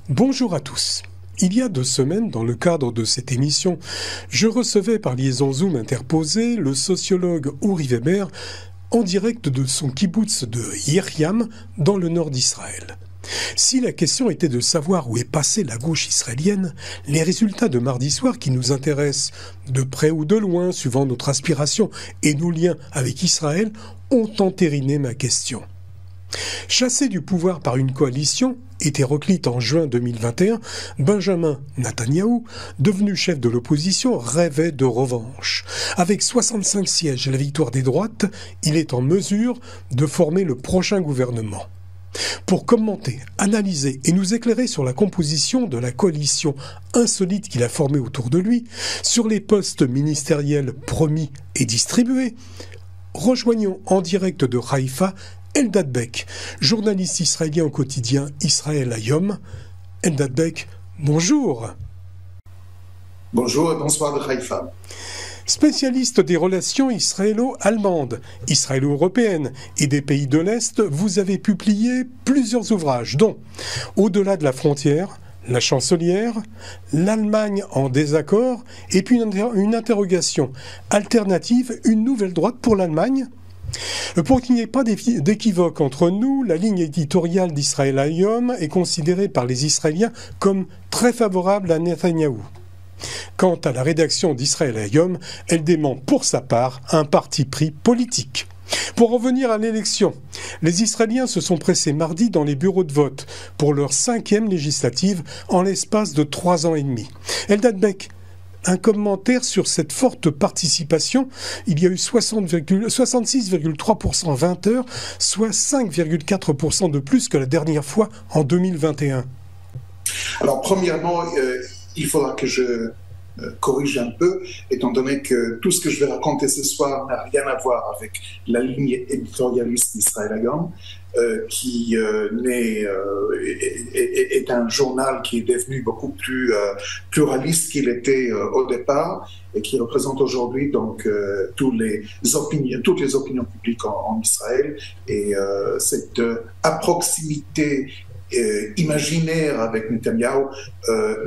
Bonjour à tous. Il y a 2 semaines, dans le cadre de cette émission, je recevais par liaison Zoom interposée le sociologue Uri Weber en direct de son kibboutz de Yechiam dans le nord d'Israël. Si la question était de savoir où est passée la gauche israélienne, les résultats de mardi soir qui nous intéressent de près ou de loin, suivant notre aspiration et nos liens avec Israël, ont entériné ma question. Chassé du pouvoir par une coalition, hétéroclite en juin 2021, Benjamin Netanyahou, devenu chef de l'opposition, rêvait de revanche. Avec 65 sièges et la victoire des droites, il est en mesure de former le prochain gouvernement. Pour commenter, analyser et nous éclairer sur la composition de la coalition insolite qu'il a formée autour de lui, sur les postes ministériels promis et distribués, rejoignons en direct de Haïfa Eldad Beck, journaliste israélien au quotidien Israël Hayom. Eldad Beck, bonjour. Bonjour et bonsoir de Haïfa. Spécialiste des relations israélo-allemandes, israélo-européennes et des pays de l'Est, vous avez publié plusieurs ouvrages, dont Au-delà de la frontière, La chancelière, L'Allemagne en désaccord, et puis une interrogation alternative, une nouvelle droite pour l'Allemagne. Pour qu'il n'y ait pas d'équivoque entre nous, la ligne éditoriale d'Israël Hayom est considérée par les Israéliens comme très favorable à Netanyahou. Quant à la rédaction d'Israël Hayom, elle dément pour sa part un parti pris politique. Pour revenir à l'élection, les Israéliens se sont pressés mardi dans les bureaux de vote pour leur 5e législative en l'espace de 3 ans et demi. Eldad Beck, un commentaire sur cette forte participation. Il y a eu 66,3% 20 heures, soit 5,4% de plus que la dernière fois en 2021. Alors, premièrement, il faudra que je corrige un peu, étant donné que tout ce que je vais raconter ce soir n'a rien à voir avec la ligne éditorialiste d'Israël Hayom, qui est un journal qui est devenu beaucoup plus pluraliste qu'il était au départ et qui représente aujourd'hui donc toutes les opinions publiques en Israël, et cette proximité imaginaire avec Netanyahou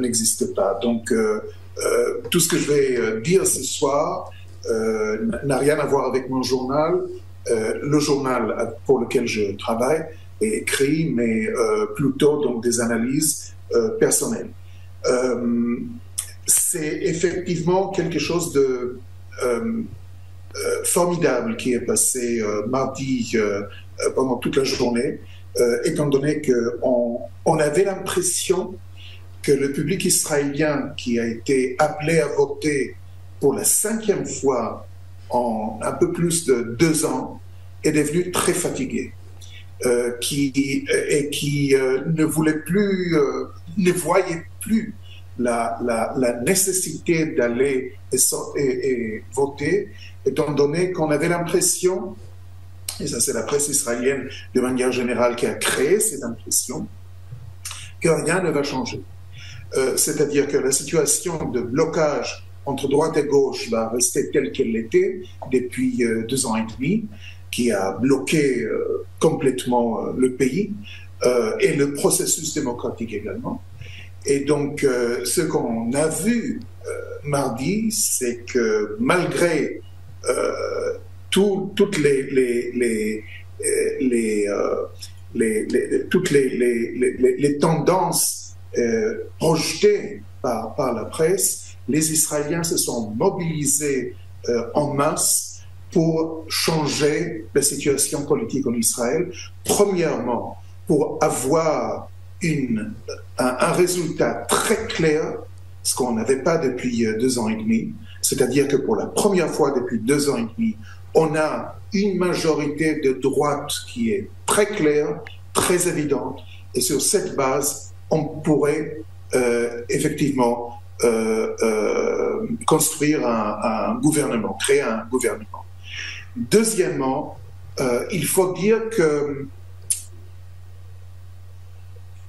n'existe pas. Donc tout ce que je vais dire ce soir n'a rien à voir avec mon journal. Le journal pour lequel je travaille est écrit, mais plutôt donc des analyses personnelles. C'est effectivement quelque chose de formidable qui est passé mardi pendant toute la journée, étant donné qu'on avait l'impression que le public israélien qui a été appelé à voter pour la 5e fois en un peu plus de 2 ans est devenu très fatigué, qui ne voyait plus la nécessité d'aller et voter, étant donné qu'on avait l'impression, et ça c'est la presse israélienne de manière générale qui a créé cette impression, que rien ne va changer. C'est-à-dire que la situation de blocage entre droite et gauche va rester telle qu'elle l'était depuis 2 ans et demi, qui a bloqué complètement le pays et le processus démocratique également. Et donc, ce qu'on a vu mardi, c'est que malgré toutes les tendances projetées par la presse, les Israéliens se sont mobilisés en masse pour changer la situation politique en Israël. Premièrement, pour avoir un résultat très clair, ce qu'on n'avait pas depuis 2 ans et demi, c'est-à-dire que pour la première fois depuis 2 ans et demi, on a une majorité de droite qui est très claire, très évidente, et sur cette base, on pourrait effectivement construire un gouvernement, créer un gouvernement. Deuxièmement, il faut dire que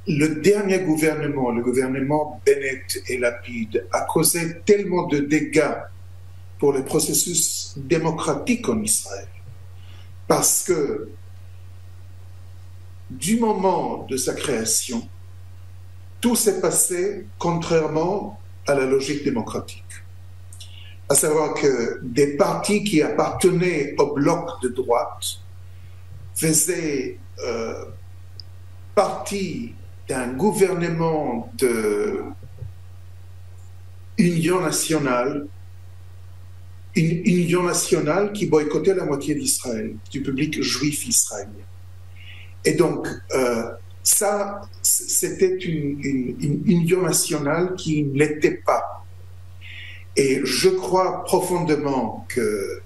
le dernier gouvernement, le gouvernement Bennett et Lapid, a causé tellement de dégâts pour le processus démocratique en Israël, parce que du moment de sa création, tout s'est passé contrairement à la logique démocratique. À savoir que des partis qui appartenaient au bloc de droite faisaient partie d'un gouvernement d'union nationale, une union nationale qui boycottait la moitié d'Israël, du public juif israélien. Et donc, ça, c'était une union nationale qui ne l'était pas. Et je crois profondément que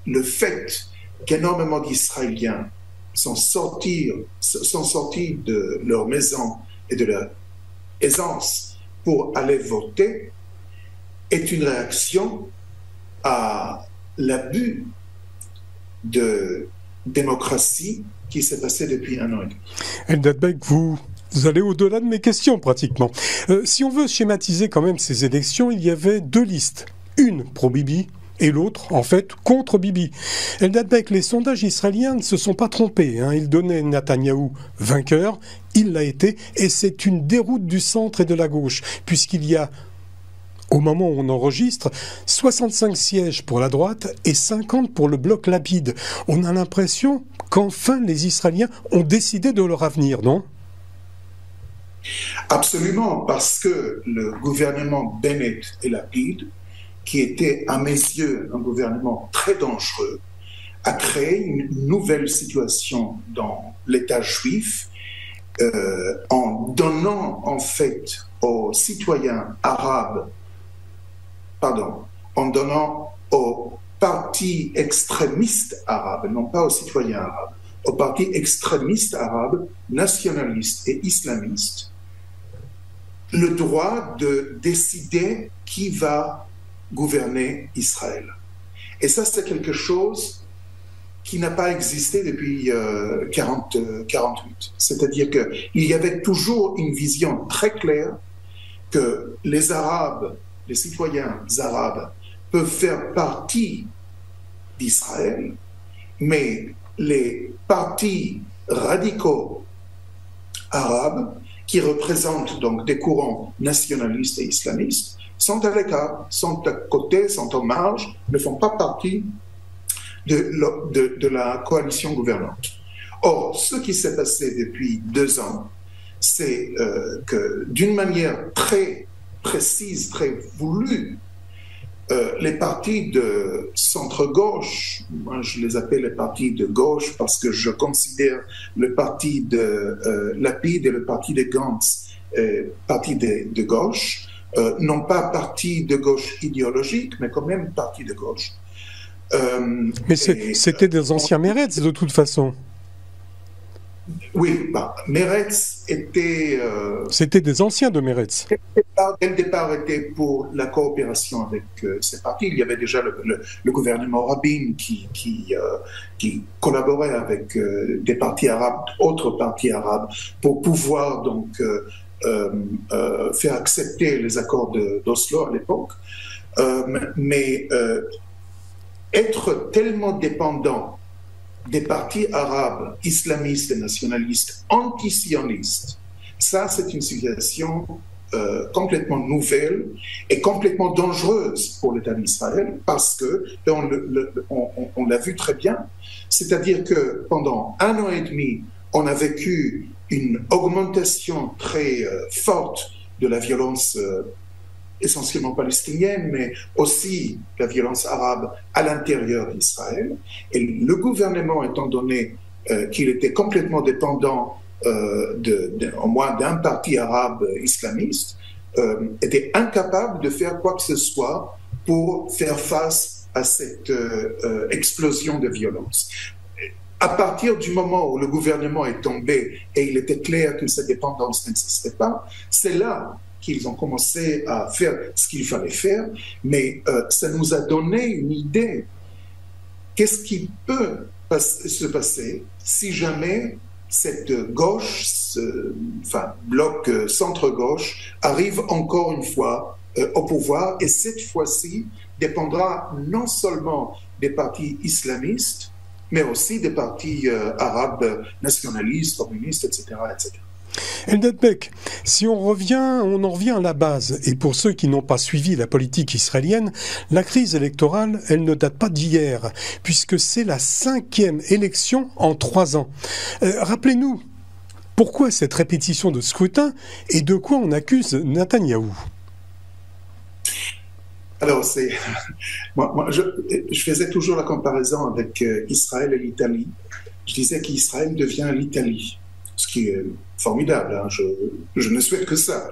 le fait qu'énormément d'Israéliens sont sortis de leur maison et de leur aisance pour aller voter est une réaction à l'abus de démocratie qui s'est passé depuis un an et demi. Eldad Bek, vous allez au-delà de mes questions pratiquement. Si on veut schématiser quand même ces élections, il y avait deux listes. Une pro-Bibi et l'autre, en fait, contre Bibi. Eldad Bek, les sondages israéliens ne se sont pas trompés. Ils donnaient Netanyahou vainqueur, il l'a été, et c'est une déroute du centre et de la gauche, puisqu'il y a, au moment où on enregistre, 65 sièges pour la droite et 50 pour le bloc Lapid. On a l'impression qu'enfin les Israéliens ont décidé de leur avenir, non ? Absolument, parce que le gouvernement Bennett et Lapid, qui était à mes yeux un gouvernement très dangereux, a créé une nouvelle situation dans l'État juif en donnant en fait aux citoyens arabes, en donnant aux partis extrémistes arabes, non pas aux citoyens arabes, aux partis extrémistes arabes, nationalistes et islamistes, le droit de décider qui va gouverner Israël. Et ça, c'est quelque chose qui n'a pas existé depuis 1948. C'est-à-dire qu'il y avait toujours une vision très claire que les Arabes, les citoyens arabes, peuvent faire partie d'Israël, mais les partis radicaux arabes, qui représentent donc des courants nationalistes et islamistes, sont à l'écart, sont à côté, sont en marge, ne font pas partie de la coalition gouvernante. Or, ce qui s'est passé depuis 2 ans, c'est que d'une manière très précise, très voulue, les partis de centre-gauche, moi je les appelle les partis de gauche parce que je considère le parti de Lapid et le parti de Gantz partis de gauche, non pas parti de gauche idéologique, mais quand même parti de gauche. Mais c'était des anciens Meretz de toute façon. Oui, Meretz était... C'était des anciens de Meretz. Dès le départ, était pour la coopération avec ces partis. Il y avait déjà le gouvernement Rabin qui collaborait avec des partis arabes, autres partis arabes, pour pouvoir donc faire accepter les accords d'Oslo à l'époque. Mais être tellement dépendant des partis arabes, islamistes et nationalistes, anti-sionistes, ça c'est une situation complètement nouvelle et complètement dangereuse pour l'État d'Israël parce que, on l'a vu très bien, c'est-à-dire que pendant 1 an et demi, on a vécu une augmentation très forte de la violence essentiellement palestinienne, mais aussi la violence arabe à l'intérieur d'Israël. Et le gouvernement, étant donné qu'il était complètement dépendant au moins d'un parti arabe islamiste, était incapable de faire quoi que ce soit pour faire face à cette explosion de violence. À partir du moment où le gouvernement est tombé et il était clair que cette dépendance n'existait pas, c'est là qu'ils ont commencé à faire ce qu'il fallait faire, mais ça nous a donné une idée. Qu'est-ce qui peut se passer si jamais cette gauche, bloc centre-gauche, arrive encore une fois au pouvoir, et cette fois-ci dépendra non seulement des partis islamistes, mais aussi des partis arabes nationalistes, communistes, etc., etc. Eldad Beck, si on en revient à la base, et pour ceux qui n'ont pas suivi la politique israélienne, la crise électorale, elle ne date pas d'hier, puisque c'est la 5e élection en 3 ans. Rappelez-nous, pourquoi cette répétition de scrutin et de quoi on accuse Netanyahou? Alors, je faisais toujours la comparaison avec Israël et l'Italie. Je disais qu'Israël devient l'Italie, ce qui est formidable, hein. Je ne souhaite que ça.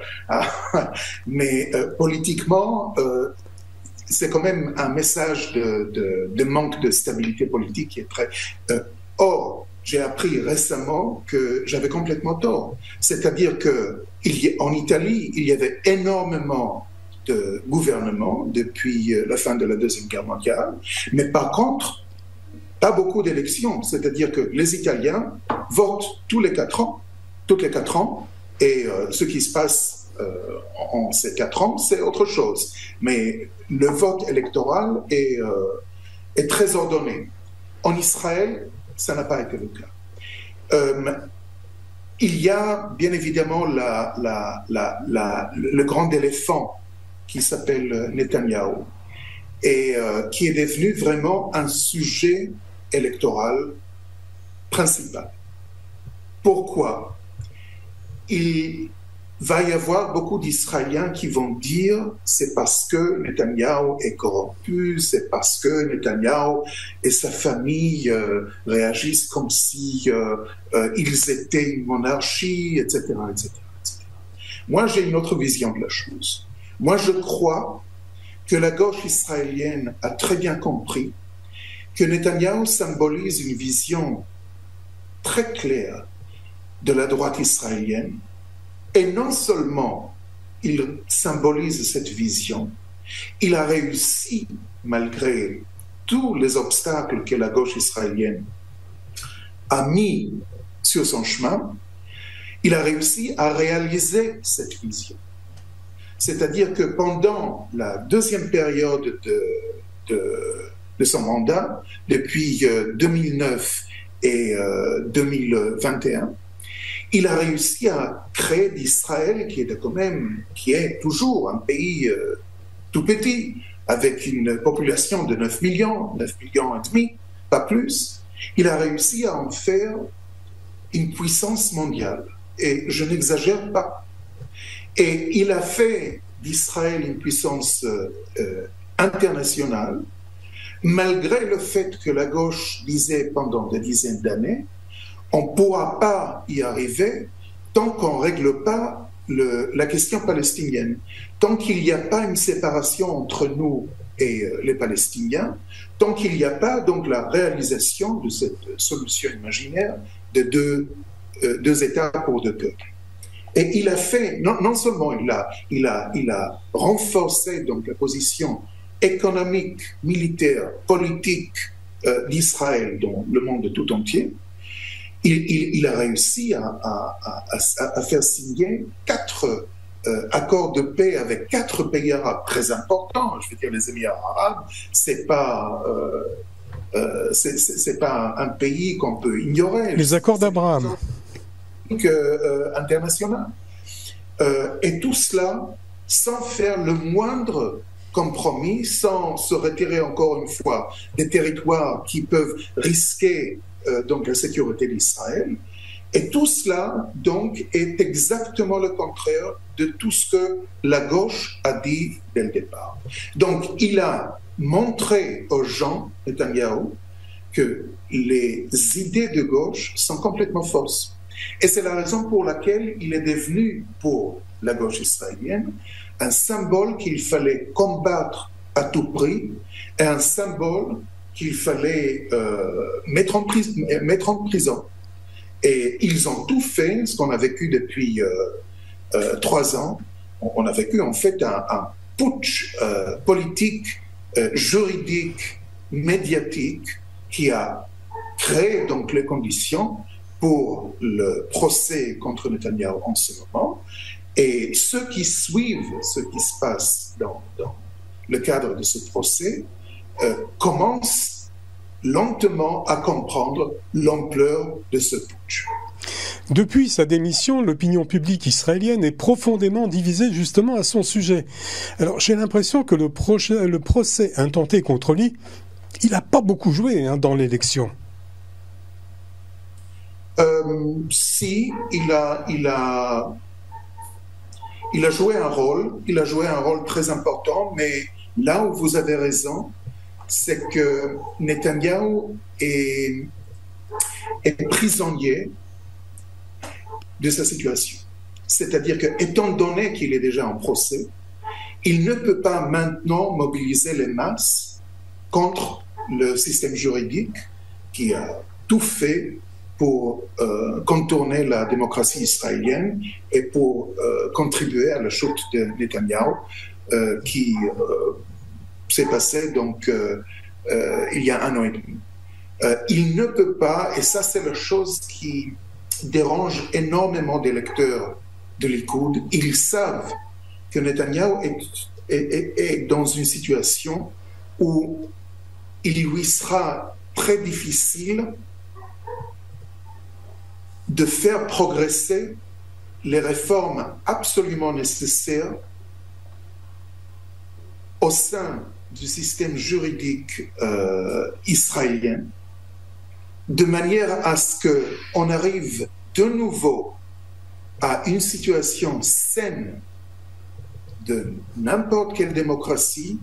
Mais politiquement, c'est quand même un message de manque de stabilité politique qui est très... Or, j'ai appris récemment que j'avais complètement tort. C'est-à-dire qu'en Italie, il y avait énormément de gouvernements depuis la fin de la Deuxième Guerre mondiale, mais par contre, pas beaucoup d'élections. C'est-à-dire que les Italiens votent toutes les 4 ans, et ce qui se passe en ces 4 ans, c'est autre chose. Mais le vote électoral est très ordonné. En Israël, ça n'a pas été le cas. Il y a bien évidemment le grand éléphant qui s'appelle Netanyahou et qui est devenu vraiment un sujet électoral principal. Pourquoi? Il va y avoir beaucoup d'Israéliens qui vont dire c'est parce que Netanyahou est corrompu, c'est parce que Netanyahou et sa famille réagissent comme si ils étaient une monarchie, etc., etc., etc. Moi, j'ai une autre vision de la chose. Moi, je crois que la gauche israélienne a très bien compris que Netanyahou symbolise une vision très claire de la droite israélienne. Et non seulement il symbolise cette vision, il a réussi, malgré tous les obstacles que la gauche israélienne a mis sur son chemin, il a réussi à réaliser cette vision. C'est-à-dire que pendant la deuxième période de son mandat, depuis 2009 et 2021, il a réussi à créer d'Israël, qui est toujours un pays tout petit, avec une population de 9 millions et demi, pas plus. Il a réussi à en faire une puissance mondiale. Et je n'exagère pas. Et il a fait d'Israël une puissance internationale, malgré le fait que la gauche disait pendant des dizaines d'années, on ne pourra pas y arriver tant qu'on ne règle pas la question palestinienne. Tant qu'il n'y a pas une séparation entre nous et les Palestiniens, tant qu'il n'y a pas donc la réalisation de cette solution imaginaire de deux États pour 2 peuples. Et il a fait, non seulement il a renforcé donc la position économique, militaire, politique d'Israël dans le monde tout entier, il a réussi à faire signer 4 accords de paix avec 4 pays arabes très importants. Je veux dire, les Émirats arabes, c'est pas un pays qu'on peut ignorer. Les accords d'Abraham. International. Et tout cela sans faire le moindre compromis, sans se retirer encore une fois des territoires qui peuvent risquer donc la sécurité d'Israël. Et tout cela donc est exactement le contraire de tout ce que la gauche a dit dès le départ. Donc il a montré aux gens, Netanyahou, que les idées de gauche sont complètement fausses. Et c'est la raison pour laquelle il est devenu, pour la gauche israélienne, un symbole qu'il fallait combattre à tout prix et un symbole qu'il fallait mettre en prison. Et ils ont tout fait, ce qu'on a vécu depuis 3 ans. On a vécu en fait un putsch politique, juridique, médiatique, qui a créé donc les conditions pour le procès contre Netanyahou en ce moment. Et ceux qui suivent ce qui se passe dans le cadre de ce procès commencent lentement à comprendre l'ampleur de ce putsch. Depuis sa démission, l'opinion publique israélienne est profondément divisée justement à son sujet. Alors j'ai l'impression que le procès intenté contre lui, il n'a pas beaucoup joué dans l'élection. Si, il a joué un rôle très important, mais là où vous avez raison, c'est que Netanyahou est prisonnier de sa situation. C'est-à-dire que, étant donné qu'il est déjà en procès, il ne peut pas maintenant mobiliser les masses contre le système juridique qui a tout fait pour contourner la démocratie israélienne et pour contribuer à la chute de Netanyahou qui s'est passée donc il y a 1 an et demi. Il ne peut pas, et ça c'est la chose qui dérange énormément des lecteurs de Likoud, ils savent que Netanyahou est dans une situation où il lui sera très difficile de faire progresser les réformes absolument nécessaires au sein du système juridique israélien, de manière à ce qu'on arrive de nouveau à une situation saine de n'importe quelle démocratie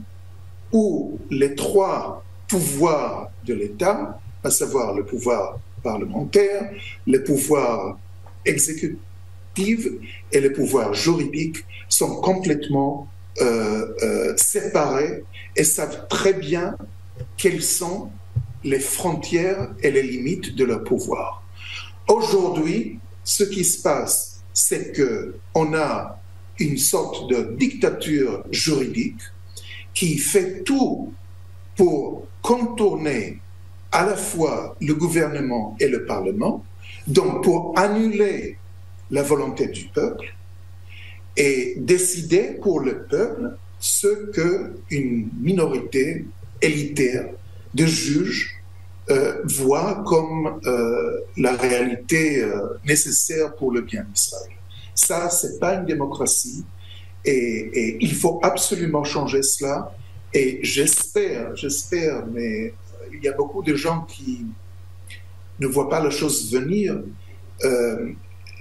où les 3 pouvoirs de l'État, à savoir le pouvoir parlementaire, le pouvoir exécutif et le pouvoir juridique sont complètement séparés et savent très bien quelles sont les frontières et les limites de leur pouvoir. Aujourd'hui, ce qui se passe, c'est qu'on a une sorte de dictature juridique qui fait tout pour contourner à la fois le gouvernement et le Parlement, donc pour annuler la volonté du peuple et décider pour le peuple ce qu'une minorité élitaire de juges voit comme la réalité nécessaire pour le bien d'Israël. Ça, c'est pas une démocratie et il faut absolument changer cela. Et j'espère, mais il y a beaucoup de gens qui ne voient pas la chose venir.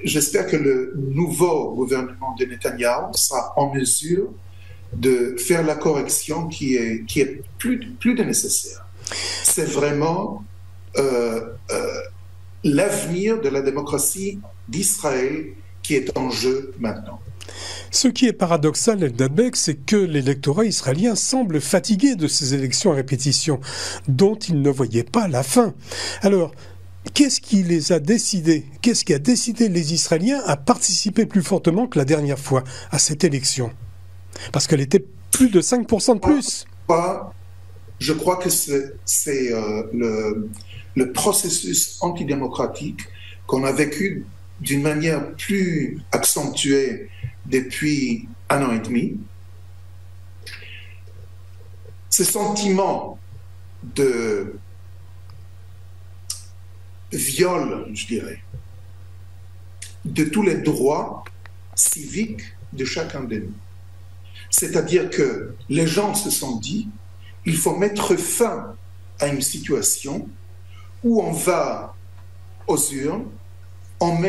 J'espère que le nouveau gouvernement de Netanyahou sera en mesure de faire la correction qui est plus de nécessaire. C'est vraiment l'avenir de la démocratie d'Israël qui est en jeu maintenant. Ce qui est paradoxal, Eldad Bek, c'est que l'électorat israélien semble fatigué de ces élections à répétition, dont il ne voyait pas la fin. Alors, qu'est-ce qui les a décidés? Qu'est-ce qui a décidé les Israéliens à participer plus fortement que la dernière fois à cette élection? Parce qu'elle était plus de 5% de plus. Je crois que c'est le processus antidémocratique qu'on a vécu d'une manière plus accentuée depuis 1 an et demi. Ce sentiment de viol, je dirais, de tous les droits civiques de chacun de nous. C'est-à-dire que les gens se sont dit, il faut mettre fin à une situation où on va aux urnes, on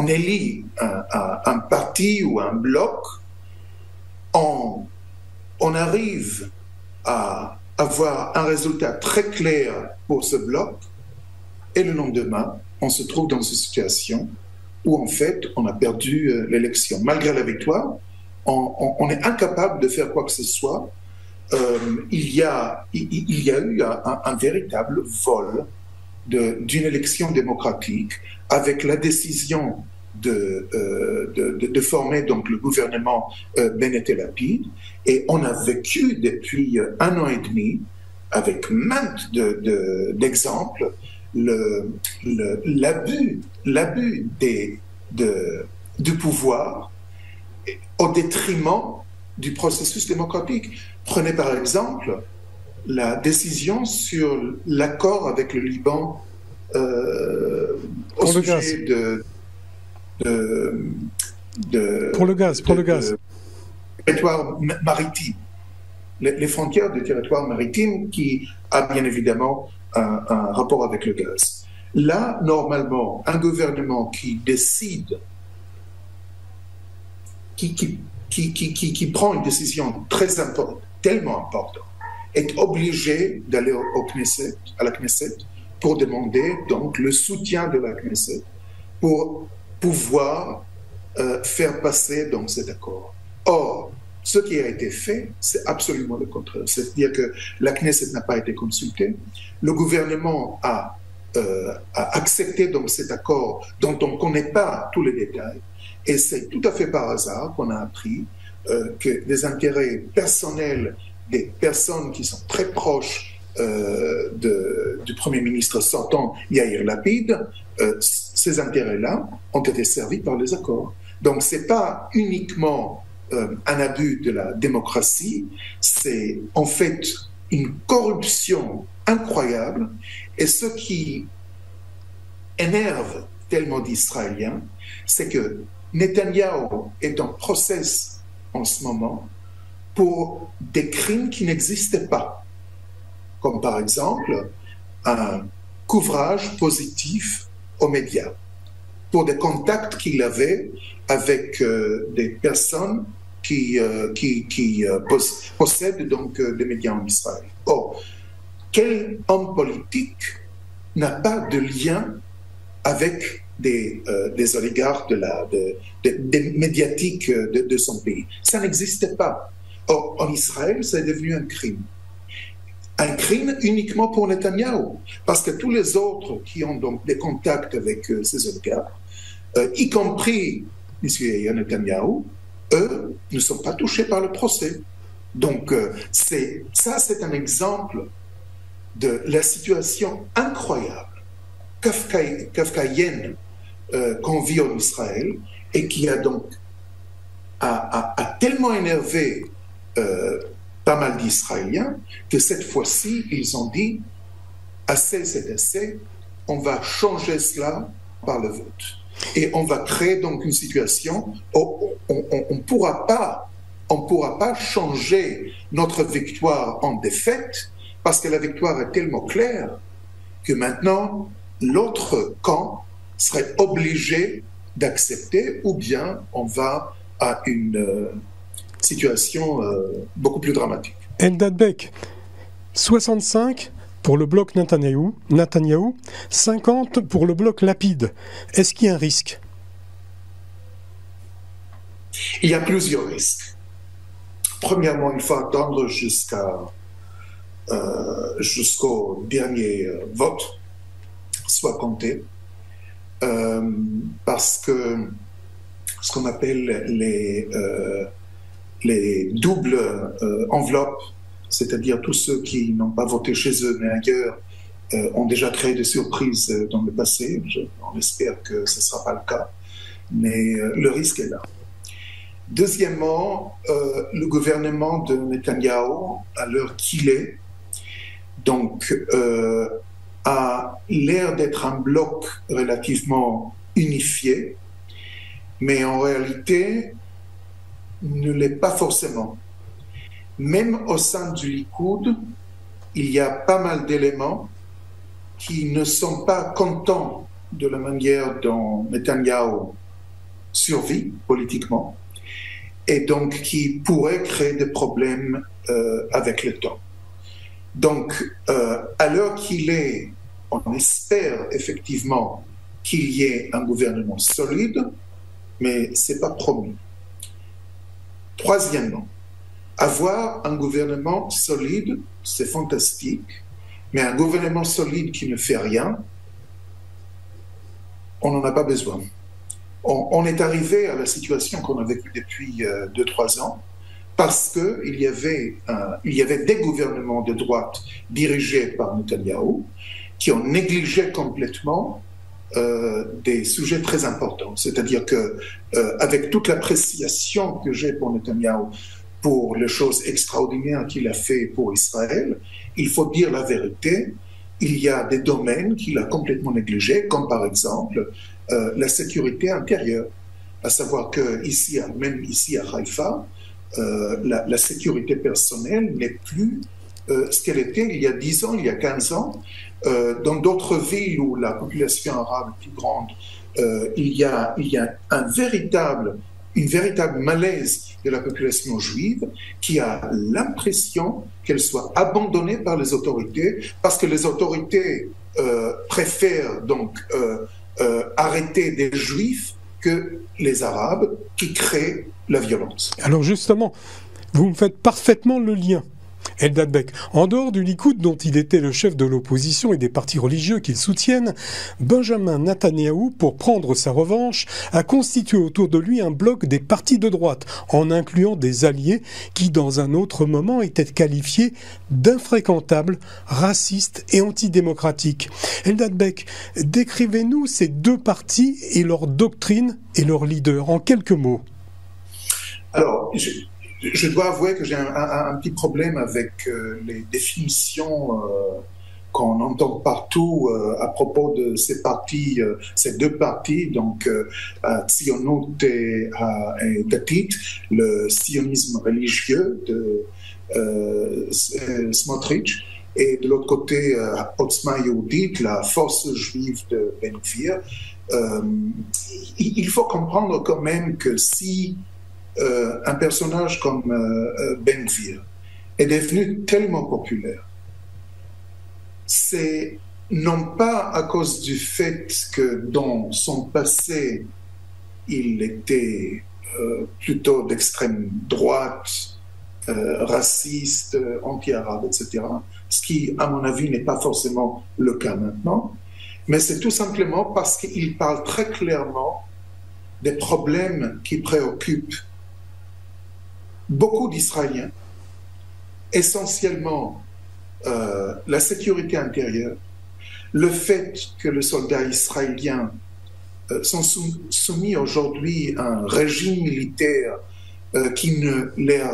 élit un parti ou un bloc, on arrive à avoir un résultat très clair pour ce bloc, et le lendemain, on se trouve dans une situation où en fait, on a perdu l'élection. Malgré la victoire, on est incapable de faire quoi que ce soit. Il y a eu un véritable vol d'une élection démocratique avec la décision de former donc le gouvernement Bennett et Lapid, et on a vécu depuis 1 an et demi avec maintes d'exemples l'abus du pouvoir au détriment du processus démocratique. Prenez par exemple la décision sur l'accord avec le Liban au Pour le sujet pour le gaz. Territoire maritime, les frontières du territoire maritime qui a bien évidemment un rapport avec le gaz. Là, normalement, un gouvernement qui décide, qui prend une décision très importante, tellement importante, est obligé d'aller à la Knesset, pour demander donc le soutien de la Knesset pour pouvoir faire passer donc cet accord. Or, ce qui a été fait, c'est absolument le contraire. C'est-à-dire que la Knesset n'a pas été consultée. Le gouvernement a accepté donc cet accord dont on ne connaît pas tous les détails. Et c'est tout à fait par hasard qu'on a appris que des intérêts personnels des personnes qui sont très proches du Premier ministre sortant, Yair Lapid, ces intérêts-là ont été servis par les accords. Donc ce n'est pas uniquement un abus de la démocratie, c'est en fait une corruption incroyable. Et ce qui énerve tellement d'Israéliens, c'est que Netanyahou est en procès en ce moment pour des crimes qui n'existaient pas, comme par exemple un couvrage positif aux médias, pour des contacts qu'il avait avec des personnes qui possèdent donc des médias en Israël. Or, quel homme politique n'a pas de lien avec des oligarques des médiatiques de son pays? Ça n'existait pas. Or, en Israël, c'est devenu un crime. Un crime uniquement pour Netanyahou, parce que tous les autres qui ont donc des contacts avec ces oligarques, y compris M. Netanyahou, eux ne sont pas touchés par le procès. Donc, c'est un exemple de la situation incroyable, kafkaïenne, qu'on vit en Israël, et qui a donc a tellement énervé pas mal d'Israéliens que cette fois-ci, ils ont dit assez, c'est assez, on va changer cela par le vote. Et on va créer donc une situation où on ne pourra pas changer notre victoire en défaite, parce que la victoire est tellement claire que maintenant, l'autre camp serait obligé d'accepter, ou bien on va à une situation beaucoup plus dramatique. Eldad Beck, 65 pour le bloc Netanyahou, 50 pour le bloc Lapid. Est-ce qu'il y a un risque? Il y a plusieurs risques. Premièrement, il faut attendre jusqu'au dernier vote soit compté, parce que ce qu'on appelle les doubles enveloppes, c'est-à-dire tous ceux qui n'ont pas voté chez eux mais ailleurs, ont déjà créé des surprises dans le passé. On espère que ce ne sera pas le cas, mais le risque est là. Deuxièmement, le gouvernement de Netanyahou, à l'heure qu'il est, donc, a l'air d'être un bloc relativement unifié, mais en réalité, ne l'est pas forcément. Même au sein du Likoud, il y a pas mal d'éléments qui ne sont pas contents de la manière dont Netanyahou survit politiquement, et donc qui pourraient créer des problèmes avec le temps. Donc, à l'heure qu'il est, on espère effectivement qu'il y ait un gouvernement solide, mais ce n'est pas promis. Troisièmement, avoir un gouvernement solide, c'est fantastique, mais un gouvernement solide qui ne fait rien, on n'en a pas besoin. On est arrivé à la situation qu'on a vécue depuis 2-3 ans, parce qu'il y avait des gouvernements de droite dirigés par Netanyahou qui ont négligé complètement des sujets très importants. C'est-à-dire que, avec toute l'appréciation que j'ai pour Netanyahou, pour les choses extraordinaires qu'il a fait pour Israël, il faut dire la vérité, il y a des domaines qu'il a complètement négligés, comme par exemple la sécurité intérieure. À savoir que même ici à Haïfa, la sécurité personnelle n'est plus ce qu'elle était il y a 10 ans, il y a 15 ans. Dans d'autres villes où la population arabe est plus grande, il y a une véritable malaise de la population juive qui a l'impression qu'elle soit abandonnée par les autorités parce que les autorités préfèrent donc arrêter des juifs que les Arabes qui créent la violence. Alors justement, vous me faites parfaitement le lien. Eldad Beck, en dehors du Likoud dont il était le chef de l'opposition et des partis religieux qu'il soutiennent, Benjamin Netanyahou, pour prendre sa revanche, a constitué autour de lui un bloc des partis de droite, en incluant des alliés qui, dans un autre moment, étaient qualifiés d'infréquentables, racistes et antidémocratiques. Eldad Beck, décrivez-nous ces deux partis et leur doctrine et leurs leaders, en quelques mots. Alors, je dois avouer que j'ai un petit problème avec les définitions qu'on entend partout à propos de ces partis, ces deux partis, donc Tzionut et Datit, le sionisme religieux de Smotrich, et de l'autre côté Otzma Yehudit, la force juive de Ben Gvir. Il faut comprendre quand même que si un personnage comme Ben Gvir est devenu tellement populaire, c'est non pas à cause du fait que dans son passé, il était plutôt d'extrême droite, raciste, anti-arabe, etc., ce qui, à mon avis, n'est pas forcément le cas maintenant, mais c'est tout simplement parce qu'il parle très clairement des problèmes qui préoccupent beaucoup d'Israéliens, essentiellement la sécurité intérieure, le fait que les soldats israéliens sont soumis aujourd'hui à un régime militaire qui ne les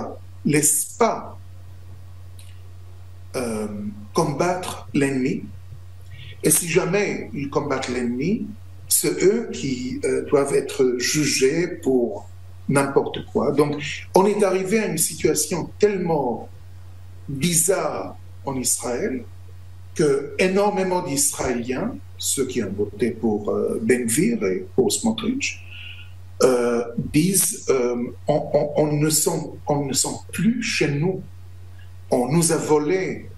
laisse pas combattre l'ennemi. Et si jamais ils combattent l'ennemi, c'est eux qui doivent être jugés pour n'importe quoi. Donc, on est arrivé à une situation tellement bizarre en Israël que énormément d'Israéliens, ceux qui ont voté pour Ben Gvir et pour Smotrich, disent on ne sent plus chez nous. On nous a volé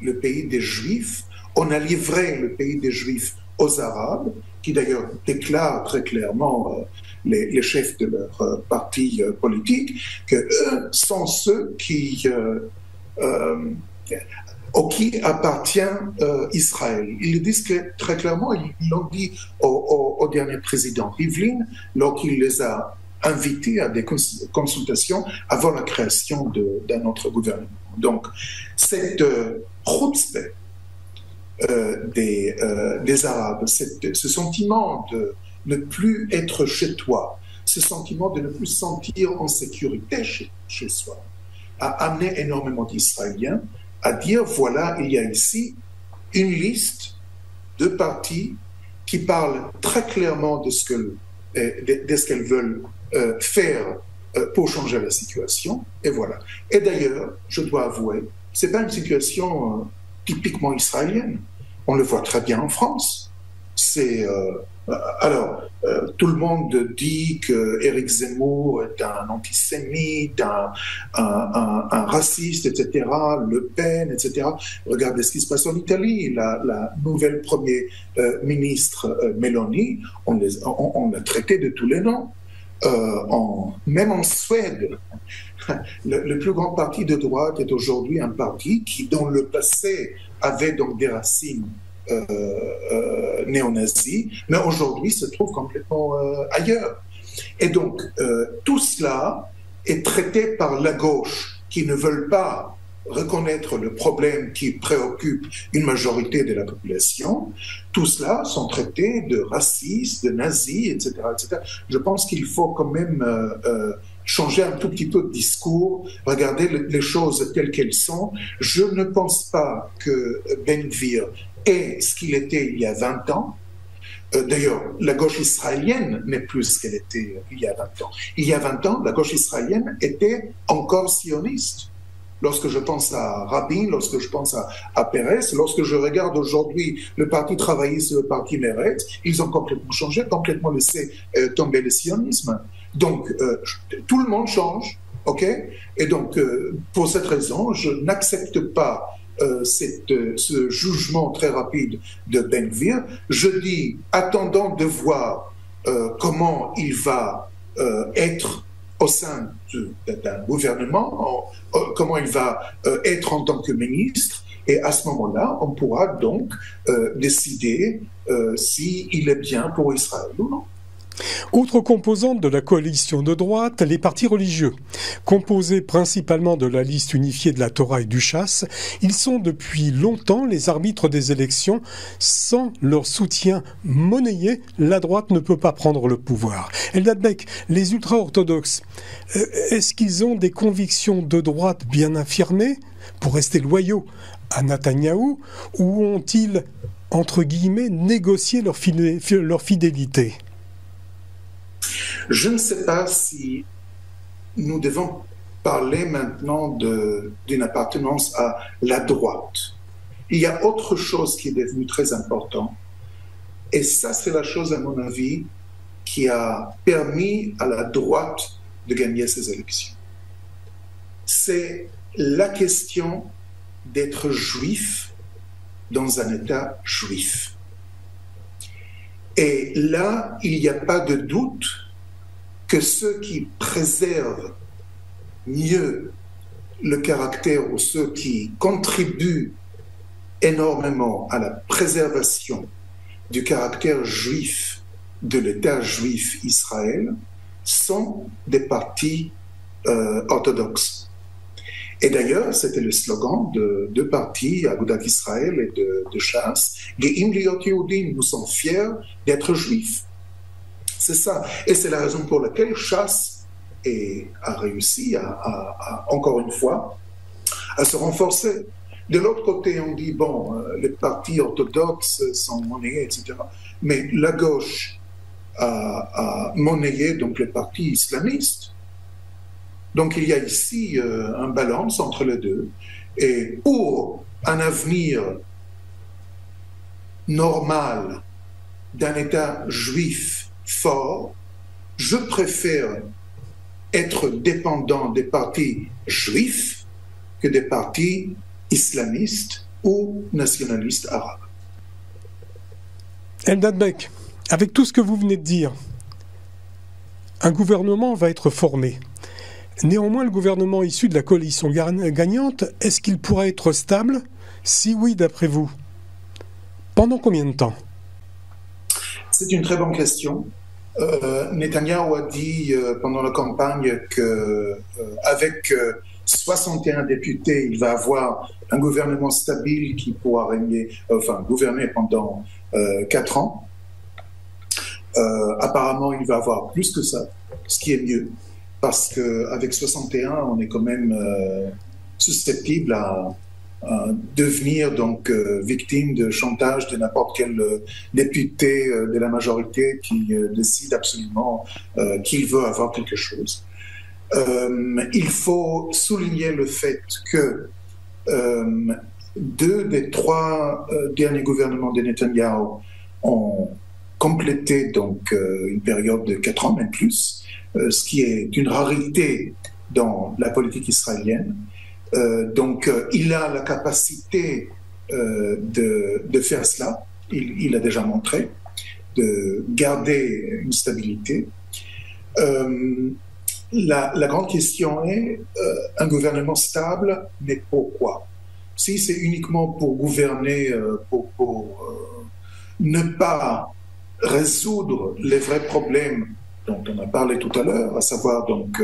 le pays des Juifs, on a livré le pays des Juifs aux Arabes, qui d'ailleurs déclarent très clairement les chefs de leur parti politique, qu'eux sont ceux auxquels appartient Israël. Ils le disent très clairement, ils l'ont dit au dernier président Rivlin, lorsqu'il les a invités à des consultations avant la création d'un autre gouvernement. Donc, cette chutzpah des Arabes, ce sentiment de ne plus être chez toi, ce sentiment de ne plus se sentir en sécurité chez soi, a amené énormément d'Israéliens à dire, voilà, il y a ici une liste de partis qui parlent très clairement de ce qu'elles veulent faire pour changer la situation, et voilà. Et d'ailleurs, je dois avouer, ce n'est pas une situation typiquement israélienne. On le voit très bien en France. Tout le monde dit que Éric Zemmour est un antisémite, un raciste, etc., Le Pen, etc. Regardez ce qui se passe en Italie. La nouvelle première ministre Meloni, on l'a traité de tous les noms. Même en Suède, le plus grand parti de droite est aujourd'hui un parti qui, dans le passé, avait donc des racines néo-nazis, mais aujourd'hui se trouve complètement ailleurs. Et donc, tout cela est traité par la gauche, qui ne veulent pas reconnaître le problème qui préoccupe une majorité de la population. Tout cela sont traités de racistes, de nazis, etc., etc. Je pense qu'il faut quand même changer un tout petit peu de discours, regarder les choses telles qu'elles sont. Je ne pense pas que Ben Gvir est ce qu'il était il y a 20 ans. D'ailleurs, la gauche israélienne n'est plus ce qu'elle était il y a 20 ans. Il y a 20 ans, la gauche israélienne était encore sioniste. Lorsque je pense à Rabin, lorsque je pense à Pérez, lorsque je regarde aujourd'hui le Parti travailliste et le Parti Meretz, ils ont complètement changé, complètement laissé tomber le sionisme. Donc, tout le monde change, ok? Et donc, pour cette raison, je n'accepte pas ce jugement très rapide de Ben Gvir. Je dis, attendons de voir comment il va être au sein d'un gouvernement, comment il va être en tant que ministre, et à ce moment-là, on pourra donc décider s'il est bien pour Israël ou non. Autre composante de la coalition de droite, les partis religieux. Composés principalement de la liste unifiée de la Torah et du Chasse, ils sont depuis longtemps les arbitres des élections. Sans leur soutien monnayé, la droite ne peut pas prendre le pouvoir. Eldad Beck, les ultra-orthodoxes, est-ce qu'ils ont des convictions de droite bien affirmées pour rester loyaux à Netanyahou, ou ont-ils, entre guillemets, négocié leur fidélité ? Je ne sais pas si nous devons parler maintenant d'une appartenance à la droite. Il y a autre chose qui est devenue très importante, et ça, c'est la chose, à mon avis, qui a permis à la droite de gagner ces élections. C'est la question d'être juif dans un État juif. Et là, il n'y a pas de doute que ceux qui préservent mieux le caractère, ou ceux qui contribuent énormément à la préservation du caractère juif de l'État juif Israël sont des partis orthodoxes. Et d'ailleurs, c'était le slogan de deux partis, Agudat Israël et de Shas, Ge'im liot Yehudim, nous sommes fiers d'être juifs. C'est ça. Et c'est la raison pour laquelle Shas a réussi, encore une fois, à se renforcer. De l'autre côté, on dit, bon, les partis orthodoxes sont monnayés, etc. Mais la gauche a monnayé donc les partis islamistes. Donc il y a ici un balance entre les deux. Et pour un avenir normal d'un État juif fort, je préfère être dépendant des partis juifs que des partis islamistes ou nationalistes arabes. Eldad Beck, avec tout ce que vous venez de dire, un gouvernement va être formé. Néanmoins, le gouvernement issu de la coalition gagnante, est-ce qu'il pourra être stable? Si oui, d'après vous, pendant combien de temps? C'est une très bonne question. Netanyahou a dit pendant la campagne qu'avec 61 députés, il va avoir un gouvernement stable qui pourra gouverner pendant 4 ans. Apparemment, il va avoir plus que ça, ce qui est mieux, parce qu'avec 61, on est quand même susceptible à devenir donc victime de chantage de n'importe quel député de la majorité qui décide absolument qu'il veut avoir quelque chose. Il faut souligner le fait que 2 des 3 derniers gouvernements de Netanyahou ont complété donc une période de 4 ans, même plus, ce qui est une rareté dans la politique israélienne. Donc, il a la capacité de faire cela. Il a déjà montré, de garder une stabilité. La grande question est un gouvernement stable, mais pourquoi? Si c'est uniquement pour gouverner, pour ne pas résoudre les vrais problèmes dont on a parlé tout à l'heure, à savoir donc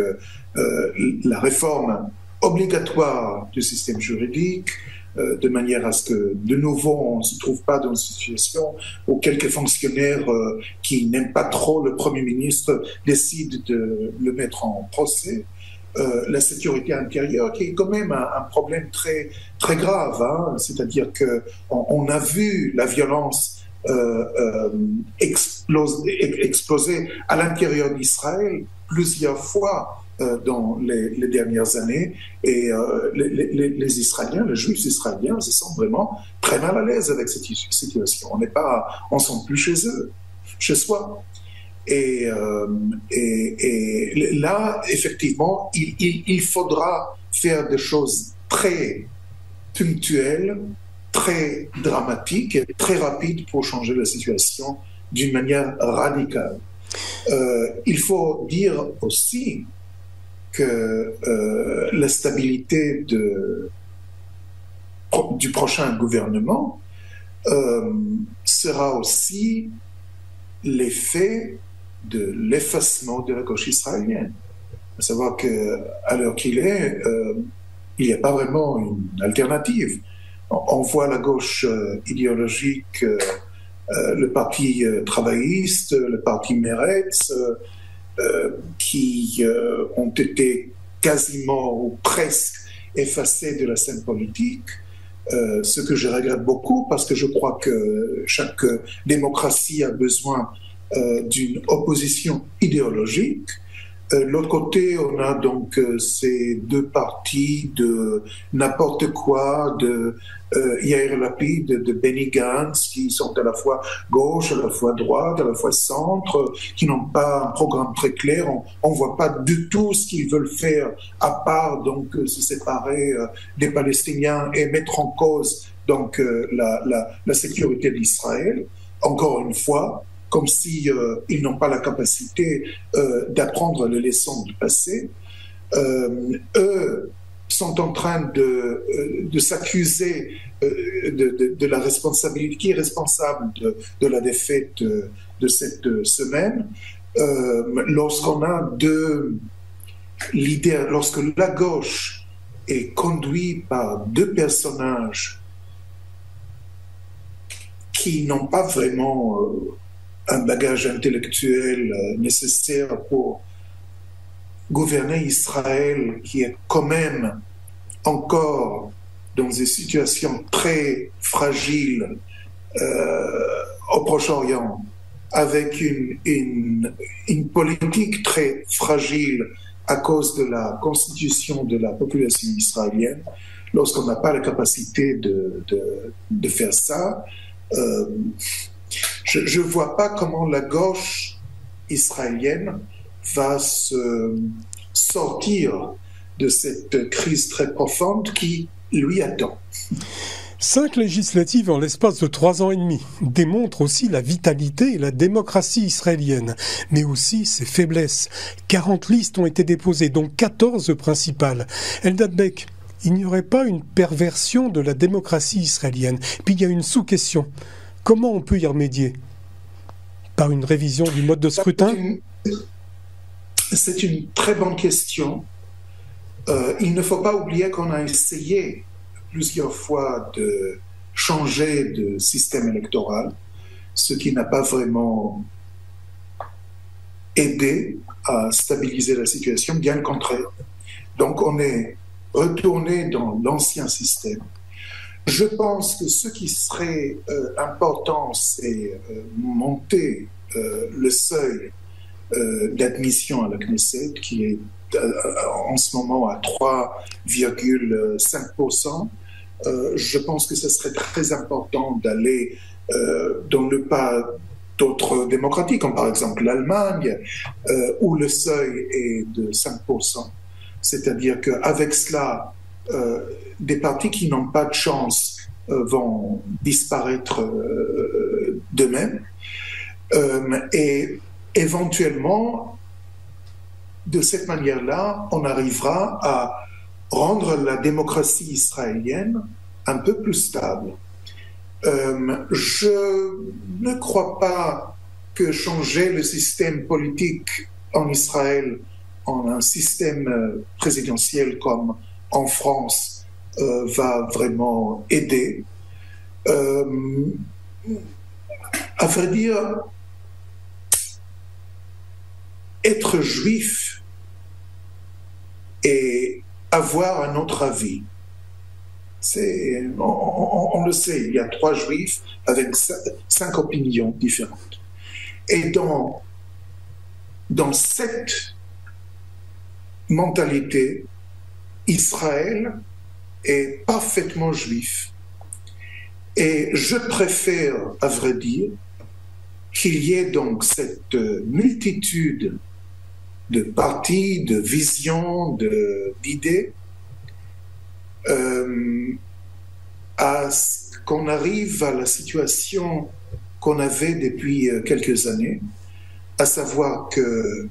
la réforme obligatoire du système juridique, de manière à ce que, de nouveau, on ne se trouve pas dans une situation où quelques fonctionnaires qui n'aiment pas trop le Premier ministre décident de le mettre en procès. la sécurité intérieure, qui est quand même un problème très, très grave. Hein. C'est-à-dire qu'on a vu la violence exploser à l'intérieur d'Israël plusieurs fois dans les dernières années. Et les Israéliens, les Juifs israéliens, se sentent vraiment très mal à l'aise avec cette situation. On ne sent plus chez eux, chez soi. Et là, effectivement, il faudra faire des choses très ponctuelles, très dramatiques et très rapides pour changer la situation d'une manière radicale. Il faut dire aussi que la stabilité du prochain gouvernement sera aussi l'effet de l'effacement de la gauche israélienne. À savoir qu'à l'heure qu'il est, il n'y a pas vraiment une alternative. On voit la gauche idéologique, le parti travailliste, le parti Meretz, qui ont été quasiment ou presque effacés de la scène politique. Ce que je regrette beaucoup, parce que je crois que chaque démocratie a besoin d'une opposition idéologique. L'autre côté, on a donc ces deux partis de n'importe quoi, de Yair Lapid, de Benny Gantz, qui sont à la fois gauche, à la fois droite, à la fois centre, qui n'ont pas un programme très clair. On voit pas du tout ce qu'ils veulent faire, à part donc se séparer des Palestiniens et mettre en cause donc la sécurité d'Israël. Encore une fois, comme si ils n'ont pas la capacité d'apprendre les leçons du passé. Eux sont en train de s'accuser de la responsabilité, qui est responsable de la défaite de cette semaine. Lorsqu'on a deux leaders, lorsque la gauche est conduite par deux personnages qui n'ont pas vraiment un bagage intellectuel nécessaire pour gouverner Israël, qui est quand même encore dans une situation très fragile au Proche-Orient, avec une politique très fragile à cause de la constitution de la population israélienne. Lorsqu'on n'a pas la capacité de faire ça, je ne vois pas comment la gauche israélienne va se sortir de cette crise très profonde qui lui attend. 5 législatives en l'espace de 3 ans et demi démontrent aussi la vitalité et la démocratie israélienne, mais aussi ses faiblesses. 40 listes ont été déposées, dont 14 principales. Eldad Beck, il n'y aurait pas une perversion de la démocratie israélienne? Puis il y a une sous-question. Comment on peut y remédier? Par une révision du mode de scrutin? C'est une très bonne question. Il ne faut pas oublier qu'on a essayé plusieurs fois de changer de système électoral, ce qui n'a pas vraiment aidé à stabiliser la situation, bien le contraire. Donc on est retourné dans l'ancien système. Je pense que ce qui serait important, c'est monter le seuil d'admission à la Knesset, qui est en ce moment à 3,5%. Je pense que ce serait très important d'aller dans le pas d'autres démocraties, comme par exemple l'Allemagne, où le seuil est de 5%. C'est-à-dire qu'avec cela, des partis qui n'ont pas de chance vont disparaître d'eux-mêmes. Et éventuellement, de cette manière-là, on arrivera à rendre la démocratie israélienne un peu plus stable. Je ne crois pas que changer le système politique en Israël en un système présidentiel comme en France va vraiment aider. À vrai dire, être juif et avoir un autre avis. On le sait, il y a 3 juifs avec 5 opinions différentes. Et dans cette mentalité, Israël est parfaitement juif. Et je préfère, à vrai dire, qu'il y ait donc cette multitude de partis, de visions, d'idées, à qu'on arrive à la situation qu'on avait depuis quelques années, à savoir que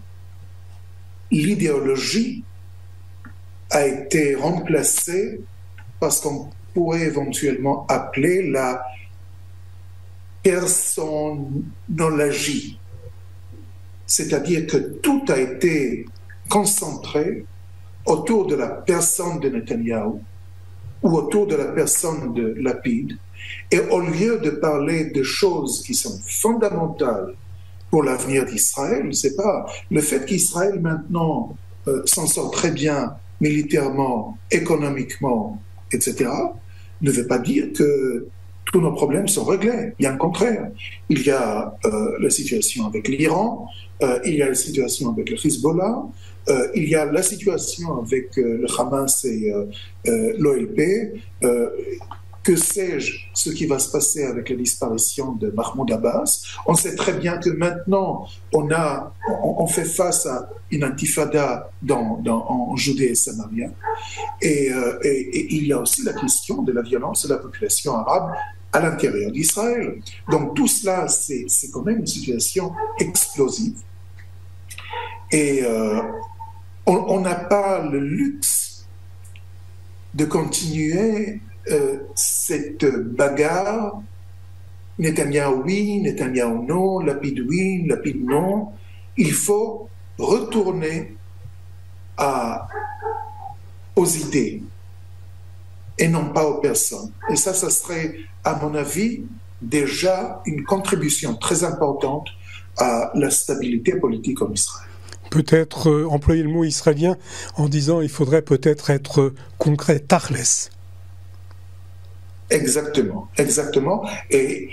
l'idéologie a été remplacée par ce qu'on pourrait éventuellement appeler la personnologie. C'est-à-dire que tout a été concentré autour de la personne de Netanyahou ou autour de la personne de Lapid. Et au lieu de parler de choses qui sont fondamentales pour l'avenir d'Israël, c'est pas le fait qu'Israël maintenant s'en sort très bien militairement, économiquement, etc., ne veut pas dire que tous nos problèmes sont réglés. Bien le contraire. Il y a la situation avec l'Iran, il y a la situation avec le Hezbollah, il y a la situation avec le Hamas et l'OLP. Que sais-je ce qui va se passer avec la disparition de Mahmoud Abbas? On sait très bien que maintenant, on fait face à une intifada en Judée et Samaria. Et il y a aussi la question de la violence de la population arabe à l'intérieur d'Israël. Donc tout cela, c'est quand même une situation explosive. Et on n'a pas le luxe de continuer cette bagarre, Netanyahou oui, Netanyahou non, Lapid oui, Lapid non. Il faut retourner aux idées et non pas aux personnes. Et ça serait, à mon avis, déjà une contribution très importante à la stabilité politique en Israël. Peut-être employer le mot israélien en disant il faudrait peut-être être concret, tachles. Exactement. Et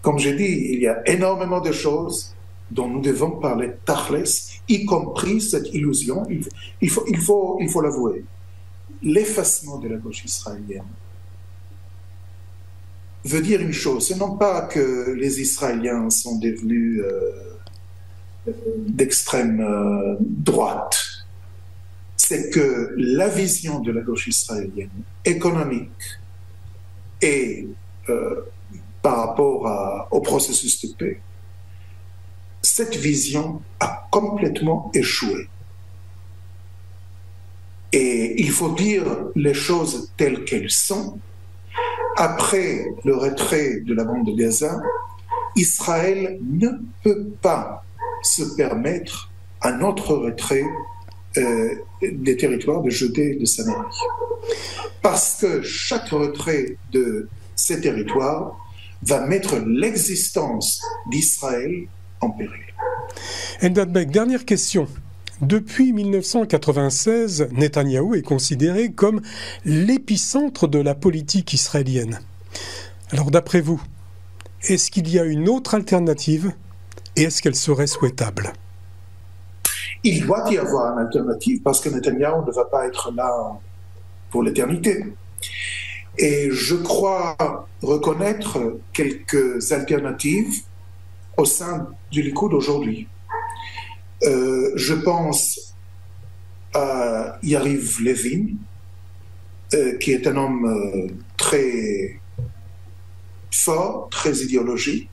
comme j'ai dit, il y a énormément de choses dont nous devons parler tachles, y compris cette illusion, il faut l'avouer, l'effacement de la gauche israélienne veut dire une chose, c'est non pas que les Israéliens sont devenus d'extrême droite, c'est que la vision de la gauche israélienne, économique, et par rapport au processus de paix, cette vision a complètement échoué. Et il faut dire les choses telles qu'elles sont. Après le retrait de la bande de Gaza, Israël ne peut pas se permettre un autre retrait des territoires de Judée et de Samarie. Parce que chaque retrait de ces territoires va mettre l'existence d'Israël en péril. Eldad Bek, dernière question. Depuis 1996, Netanyahou est considéré comme l'épicentre de la politique israélienne. Alors d'après vous, est-ce qu'il y a une autre alternative et est-ce qu'elle serait souhaitable ? Il doit y avoir une alternative parce que Netanyahou ne va pas être là pour l'éternité. Et je crois reconnaître quelques alternatives au sein du Likoud aujourd'hui. Je pense à Yariv Levin, qui est un homme très fort, très idéologique,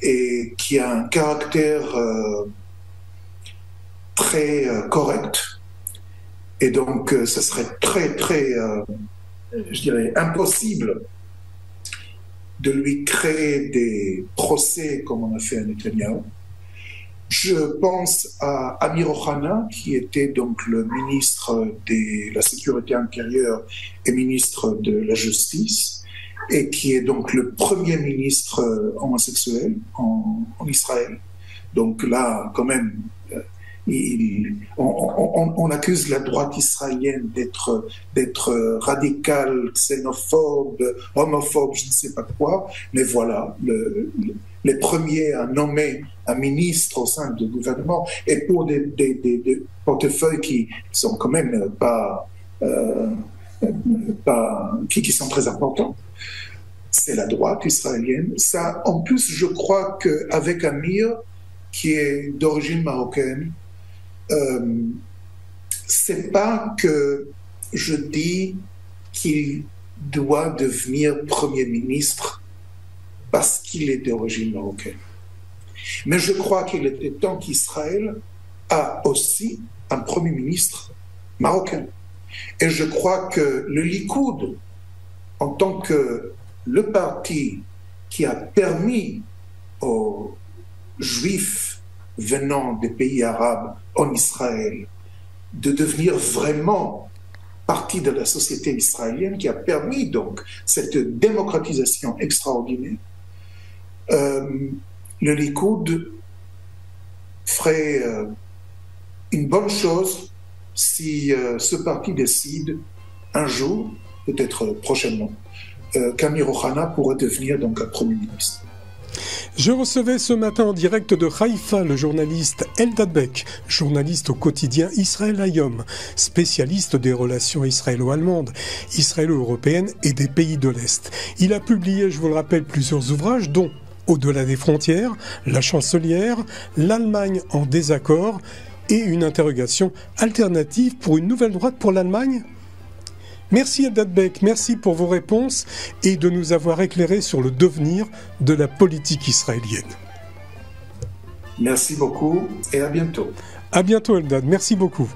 et qui a un caractère très correct. Et donc, ce serait très, je dirais, impossible de lui créer des procès comme on a fait à Netanyahou. Je pense à Amir Ohana, qui était donc le ministre de la Sécurité intérieure et ministre de la Justice, et qui est donc le premier ministre homosexuel en Israël. Donc là, quand même, on accuse la droite israélienne d'être radicale, xénophobe, homophobe, je ne sais pas quoi, mais voilà, les premiers à nommer un ministre au sein du gouvernement, et pour des portefeuilles qui sont quand même qui sont très importants, c'est la droite israélienne. Ça, en plus, je crois qu'avec Amir, qui est d'origine marocaine, c'est pas que je dis qu'il doit devenir Premier ministre parce qu'il est d'origine marocaine. Mais je crois qu'il était temps qu'Israël a aussi un Premier ministre marocain. Et je crois que le Likoud, en tant que le parti qui a permis aux Juifs venant des pays arabes en Israël de devenir vraiment partie de la société israélienne, qui a permis donc cette démocratisation extraordinaire, le Likoud ferait une bonne chose si ce parti décide un jour, peut-être prochainement, qu'Amir Ohana pourrait devenir donc un Premier ministre. Je recevais ce matin en direct de Haïfa le journaliste Eldad Beck, journaliste au quotidien Israël Hayom, spécialiste des relations israélo-allemandes, israélo-européennes et des pays de l'Est. Il a publié, je vous le rappelle, plusieurs ouvrages, dont Au-delà des frontières, La chancelière, L'Allemagne en désaccord et une interrogation alternative pour une nouvelle droite pour l'Allemagne. Merci Eldad Beck, merci pour vos réponses et de nous avoir éclairés sur le devenir de la politique israélienne. Merci beaucoup et à bientôt. À bientôt Eldad, merci beaucoup.